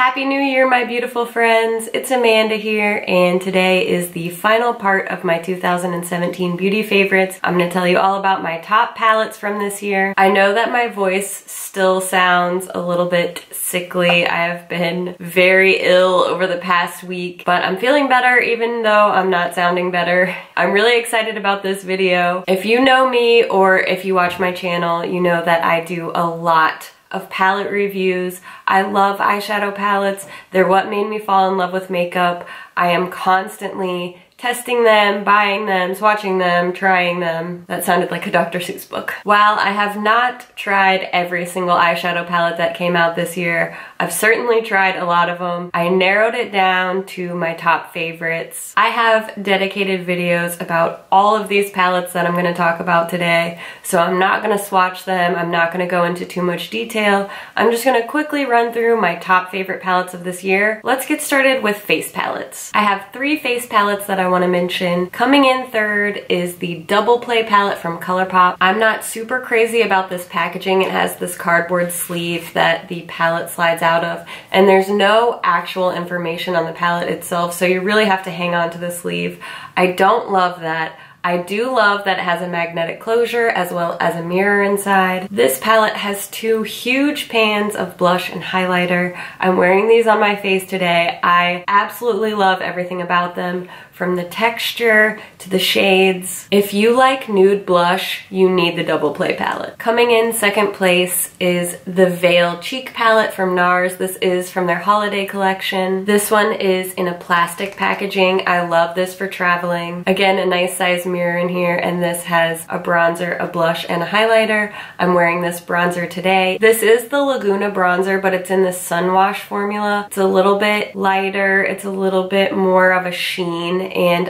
Happy New Year, my beautiful friends. It's Amanda here, and today is the final part of my 2017 beauty favorites. I'm going to tell you all about my top palettes from this year. I know that my voice still sounds a little bit sickly. I have been very ill over the past week, but I'm feeling better even though I'm not sounding better. I'm really excited about this video. If you know me or if you watch my channel, you know that I do a lot of palette reviews. I love eyeshadow palettes. They're what made me fall in love with makeup. I am constantly testing them, buying them, swatching them, trying them. That sounded like a Dr. Seuss book. While I have not tried every single eyeshadow palette that came out this year, I've certainly tried a lot of them. I narrowed it down to my top favorites. I have dedicated videos about all of these palettes that I'm going to talk about today, so I'm not going to swatch them. I'm not going to go into too much detail. I'm just going to quickly run through my top favorite palettes of this year. Let's get started with face palettes. I have 3 face palettes that I want to mention. Coming in third is the Double Play palette from Colourpop. I'm not super crazy about this packaging. It has this cardboard sleeve that the palette slides out of, and there's no actual information on the palette itself, so you really have to hang on to the sleeve. I don't love that. I do love that it has a magnetic closure as well as a mirror inside. This palette has 2 huge pans of blush and highlighter. I'm wearing these on my face today. I absolutely love everything about them, from the texture to the shades. If you like nude blush, you need the Double Play palette. Coming in second place is the Veil Cheek palette from NARS. This is from their holiday collection. This one is in a plastic packaging. I love this for traveling. Again, a nice size mirror in here, and this has a bronzer, a blush, and a highlighter. I'm wearing this bronzer today. This is the Laguna bronzer, but it's in the Sun Wash formula. It's a little bit lighter. It's a little bit more of a sheen, and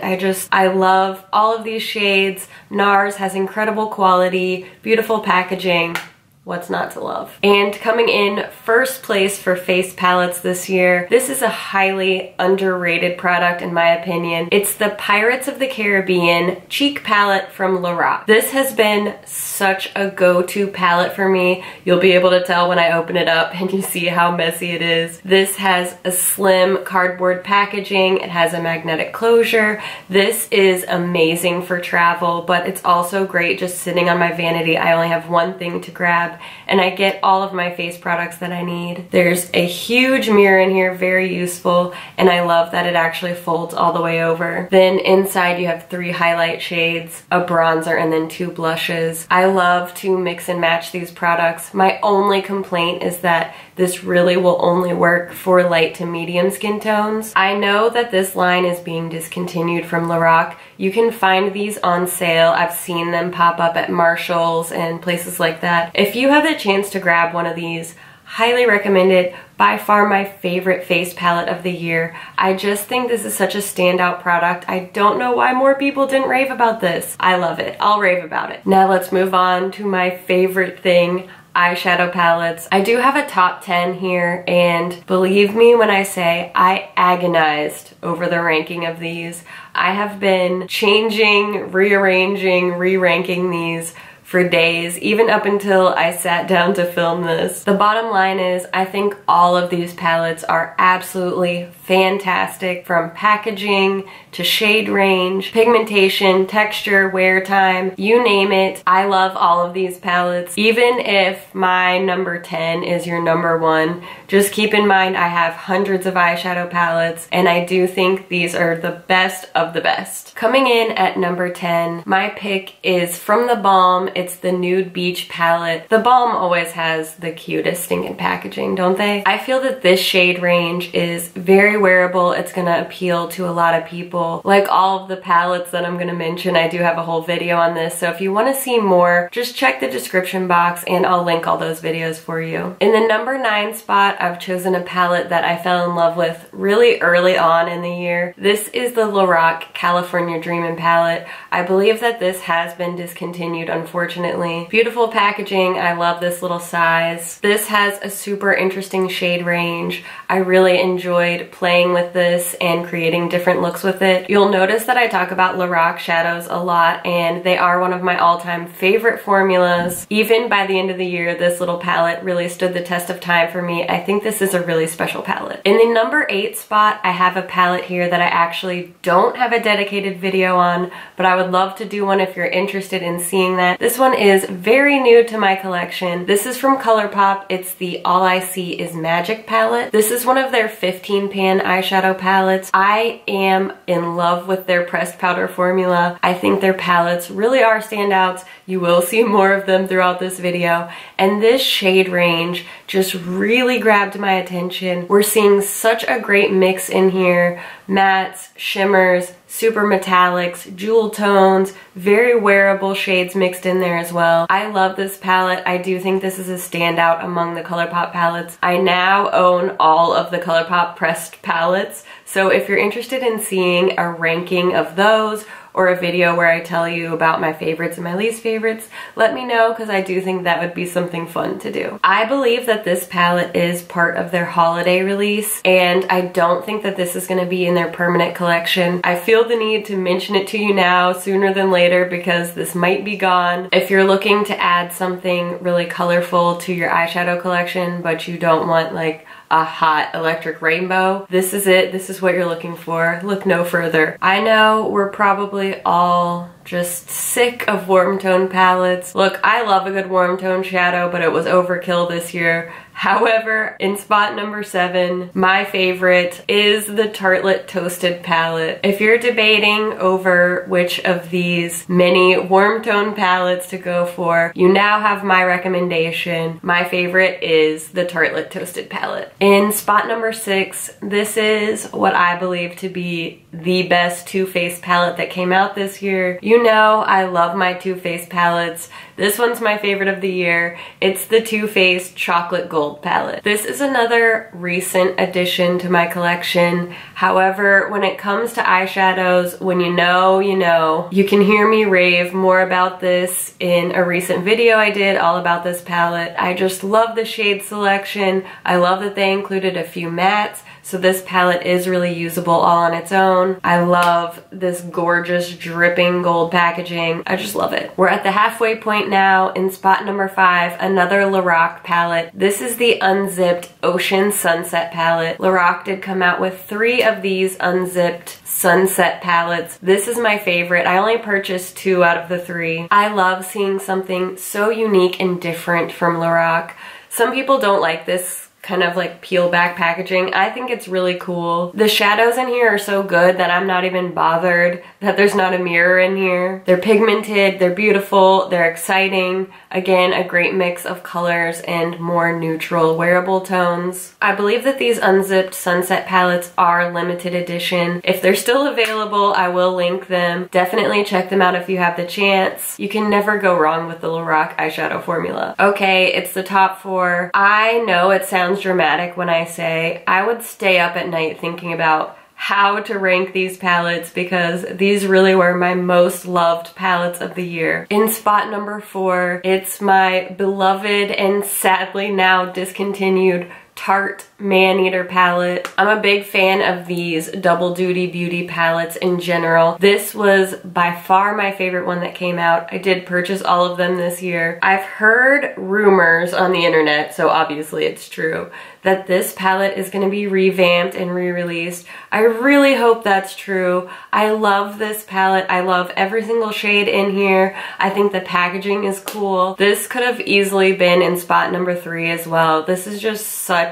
I love all of these shades. NARS has incredible quality, beautiful packaging. What's not to love? And coming in first place for face palettes this year, this is a highly underrated product in my opinion. It's the Pirates of the Caribbean cheek palette from Lorac. This has been such a go-to palette for me. You'll be able to tell when I open it up and you see how messy it is. This has a slim cardboard packaging. It has a magnetic closure. This is amazing for travel, but it's also great just sitting on my vanity. I only have one thing to grab, and I get all of my face products that I need. There's a huge mirror in here, very useful, and I love that it actually folds all the way over. Then inside you have 3 highlight shades, a bronzer, and then 2 blushes. I love to mix and match these products. My only complaint is that this really will only work for light to medium skin tones. I know that this line is being discontinued from Lorac. You can find these on sale. I've seen them pop up at Marshall's and places like that. If you have the chance to grab one of these, highly recommend it. By far my favorite face palette of the year. I just think this is such a standout product. I don't know why more people didn't rave about this. I love it. I'll rave about it. Now let's move on to my favorite thing, eyeshadow palettes. I do have a top 10 here, and believe me when I say I agonized over the ranking of these. I have been changing, rearranging, re-ranking these for days, even up until I sat down to film this. The bottom line is, I think all of these palettes are absolutely fantastic, from packaging to shade range, pigmentation, texture, wear time, you name it. I love all of these palettes. Even if my number 10 is your number 1, just keep in mind I have hundreds of eyeshadow palettes, and I do think these are the best of the best. Coming in at number 10, my pick is from the Balm. It's the Nude Beach palette. The Balm always has the cutest stinking packaging, don't they? I feel that this shade range is very wearable. It's gonna appeal to a lot of people. Like all of the palettes that I'm gonna mention, I do have a whole video on this, so if you wanna see more, just check the description box and I'll link all those videos for you. In the number 9 spot, I've chosen a palette that I fell in love with really early on in the year. This is the Lorac California Dreamin' palette. I believe that this has been discontinued, unfortunately, unfortunately. Beautiful packaging. I love this little size. This has a super interesting shade range. I really enjoyed playing with this and creating different looks with it. You'll notice that I talk about Lorac shadows a lot, and they are one of my all-time favorite formulas. Even by the end of the year, this little palette really stood the test of time for me. I think this is a really special palette. In the number 8 spot, I have a palette here that I actually don't have a dedicated video on, but I would love to do one if you're interested in seeing that. This one is very new to my collection. This is from Colourpop. It's the All I See Is Magic palette. This is one of their 15 pan eyeshadow palettes. I am in love with their pressed powder formula. I think their palettes really are standouts. You will see more of them throughout this video. And this shade range just really grabbed my attention. We're seeing such a great mix in here. Mattes, shimmers, super metallics, jewel tones, very wearable shades mixed in there as well. I love this palette. I do think this is a standout among the Colourpop palettes. I now own all of the Colourpop pressed palettes, so if you're interested in seeing a ranking of those or a video where I tell you about my favorites and my least favorites, let me know, because I do think that would be something fun to do. I believe that this palette is part of their holiday release, and I don't think that this is going to be in their permanent collection. I feel the need to mention it to you now sooner than later because this might be gone. If you're looking to add something really colorful to your eyeshadow collection, but you don't want like a hot electric rainbow, this is it. This is what you're looking for. Look no further. I know we're probably all just sick of warm tone palettes. Look, I love a good warm tone shadow, but it was overkill this year. However, in spot number 7, my favorite is the Tartelette Toasted palette. If you're debating over which of these many warm tone palettes to go for, you now have my recommendation. My favorite is the Tartelette Toasted palette. In spot number 6, this is what I believe to be the best Too Faced palette that came out this year. You know I love my Too Faced palettes. This one's my favorite of the year. It's the Too Faced Chocolate Gold palette. This is another recent addition to my collection. However, when it comes to eyeshadows, when you know, you know. You can hear me rave more about this in a recent video I did all about this palette. I just love the shade selection. I love that they included a few mattes, so this palette is really usable all on its own. I love this gorgeous dripping gold packaging. I just love it. We're at the halfway point now. In spot number 5, another Lorac palette. This is the Unzipped Ocean Sunset palette. Lorac did come out with 3 of these Unzipped Sunset palettes. This is my favorite. I only purchased 2 out of the 3. I love seeing something so unique and different from Lorac. Some people don't like this kind of like peel back packaging. I think it's really cool. The shadows in here are so good that I'm not even bothered that there's not a mirror in here. They're pigmented, they're beautiful, they're exciting. Again, a great mix of colors and more neutral wearable tones. I believe that these Unzipped Sunset palettes are limited edition. If they're still available, I will link them. Definitely check them out if you have the chance. You can never go wrong with the Lorac eyeshadow formula. Okay, it's the top 4. I know it sounds dramatic when I say I would stay up at night thinking about how to rank these palettes because these really were my most loved palettes of the year. In spot number 4, it's my beloved and sadly now discontinued Tarte Maneater palette. I'm a big fan of these double duty beauty palettes in general. This was by far my favorite one that came out. I did purchase all of them this year. I've heard rumors on the internet, so obviously it's true, that this palette is going to be revamped and re-released. I really hope that's true. I love this palette. I love every single shade in here. I think the packaging is cool. This could have easily been in spot number 3 as well. This is just such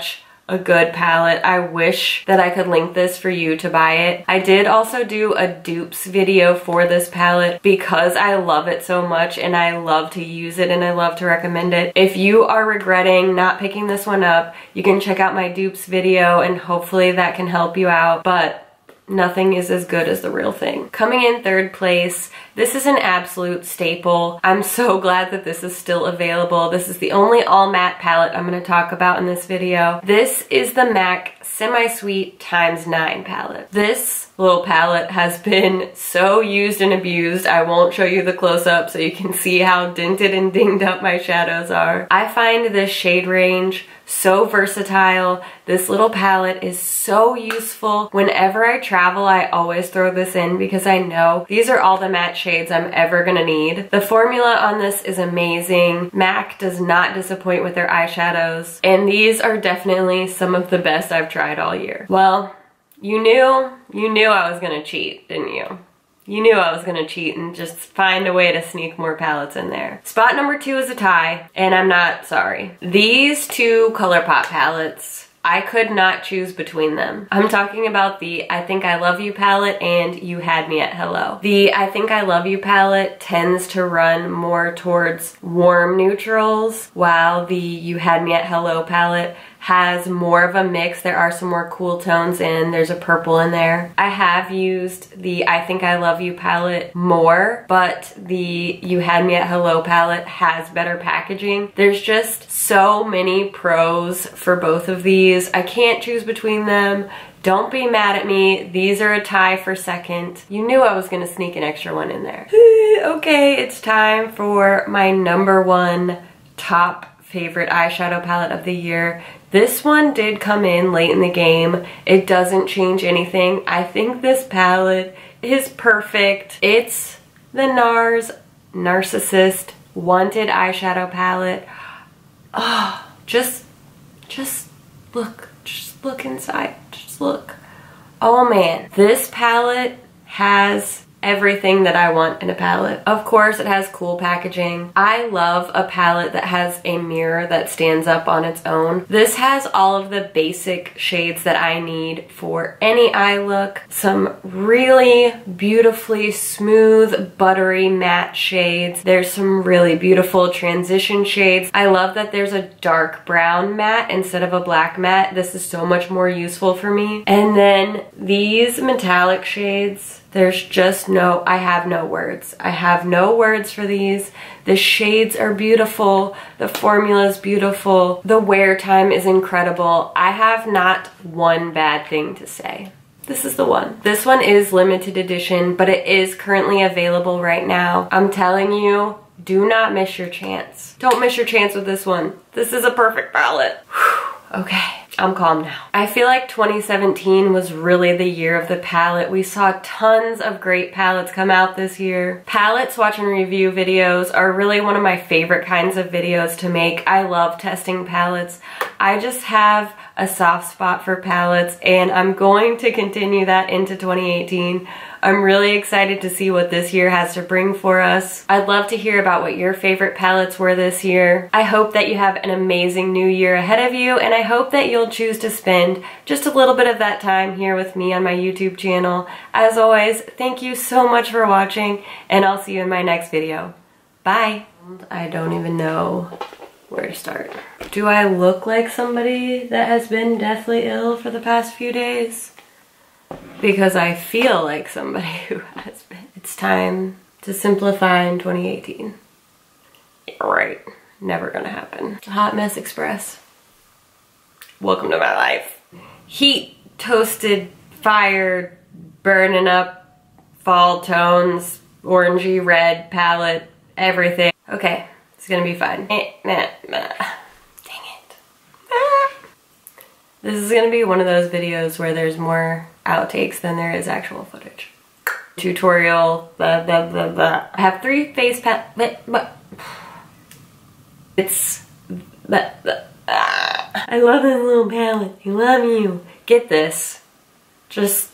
a good palette. I wish that I could link this for you to buy it. I did also do a dupes video for this palette because I love it so much and I love to use it and I love to recommend it. If you are regretting not picking this one up, you can check out my dupes video and hopefully that can help you out, but nothing is as good as the real thing. Coming in 3rd place, this is an absolute staple. I'm so glad that this is still available. This is the only all matte palette I'm going to talk about in this video. This is the MAC SemiSweet ×9 palette. This little palette has been so used and abused. I won't show you the close-up so you can see how dented and dinged up my shadows are. I find this shade range so versatile. This little palette is so useful. Whenever I travel, I always throw this in because I know these are all the matte shades I'm ever gonna need. The formula on this is amazing. MAC does not disappoint with their eyeshadows, and these are definitely some of the best I've tried all year. Well, you knew I was gonna cheat, didn't you? You knew I was gonna cheat and just find a way to sneak more palettes in there. Spot number 2 is a tie, and I'm not sorry. These two Colourpop palettes, I could not choose between them. I'm talking about the I Think I Love You palette and You Had Me at Hello. The I Think I Love You palette tends to run more towards warm neutrals, while the You Had Me at Hello palette has more of a mix. There are some more cool tones in. There's a purple in there. I have used the I Think I Love You palette more, but the You Had Me at Hello palette has better packaging. There's just so many pros for both of these. I can't choose between them. Don't be mad at me. These are a tie for second. You knew I was gonna sneak an extra one in there. Okay, it's time for my #1 top favorite eyeshadow palette of the year. This one did come in late in the game. It doesn't change anything. I think this palette is perfect. It's the NARS Narcissist Wanted Eyeshadow Palette. Oh, just look. Just look inside. Just look. Oh man, this palette has everything that I want in a palette. Of course, it has cool packaging. I love a palette that has a mirror that stands up on its own. This has all of the basic shades that I need for any eye look. Some really beautifully smooth, buttery matte shades. There's some really beautiful transition shades. I love that there's a dark brown matte instead of a black matte. This is so much more useful for me. And then these metallic shades, there's just I have no words. I have no words for these. The shades are beautiful. The formula is beautiful. The wear time is incredible. I have not one bad thing to say. This is the one. This one is limited edition, but it is currently available right now. I'm telling you, do not miss your chance. Don't miss your chance with this one. This is a perfect palette. Okay, I'm calm now. I feel like 2017 was really the year of the palette. We saw tons of great palettes come out this year. Palette swatch and review videos are really one of my favorite kinds of videos to make. I love testing palettes. I just have a soft spot for palettes, and I'm going to continue that into 2018. I'm really excited to see what this year has to bring for us. I'd love to hear about what your favorite palettes were this year. I hope that you have an amazing new year ahead of you, and I hope that you'll choose to spend just a little bit of that time here with me on my YouTube channel. As always, thank you so much for watching, and I'll see you in my next video. Bye! I don't even know where to start. Do I look like somebody that has been deathly ill for the past few days? Because I feel like somebody who has been. It's time to simplify in 2018. Right. Never gonna happen. Hot Mess Express. Welcome to my life. Heat, toasted, fired, burning up, fall tones, orangey red palette, everything. Okay, it's gonna be fun. Dang it. This is gonna be one of those videos where there's more outtakes than there is actual footage. Tutorial, blah, blah, blah, blah. I have 3 face it's, I love this little palette. I love you. Get this. Just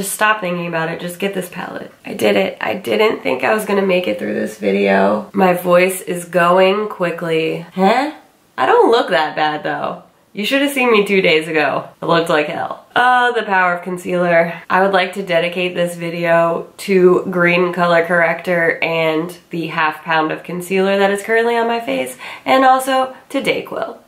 stop thinking about it. Just get this palette. I did it. I didn't think I was gonna make it through this video. My voice is going quickly. Huh? I don't look that bad though. You should have seen me 2 days ago. I looked like hell. Oh, the power of concealer. I would like to dedicate this video to green color corrector and the ½ pound of concealer that is currently on my face, and also to Dayquil.